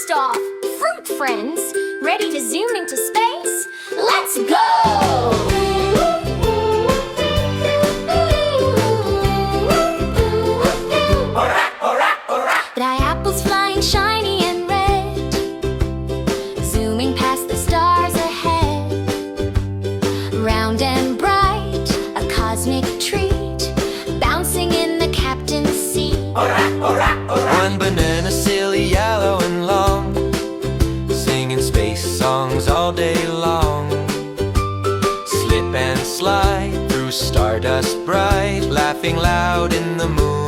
Blast off! Fruit friends, ready to zoom into space? Let's go! Thy apples flying shiny and red, zooming past the stars ahead. Round and bright, a cosmic treat, bouncing in the captain's seat. One banana, silly, yellow and long, singing space songs all day long. Slip and slide through stardust bright, laughing loud in the moon.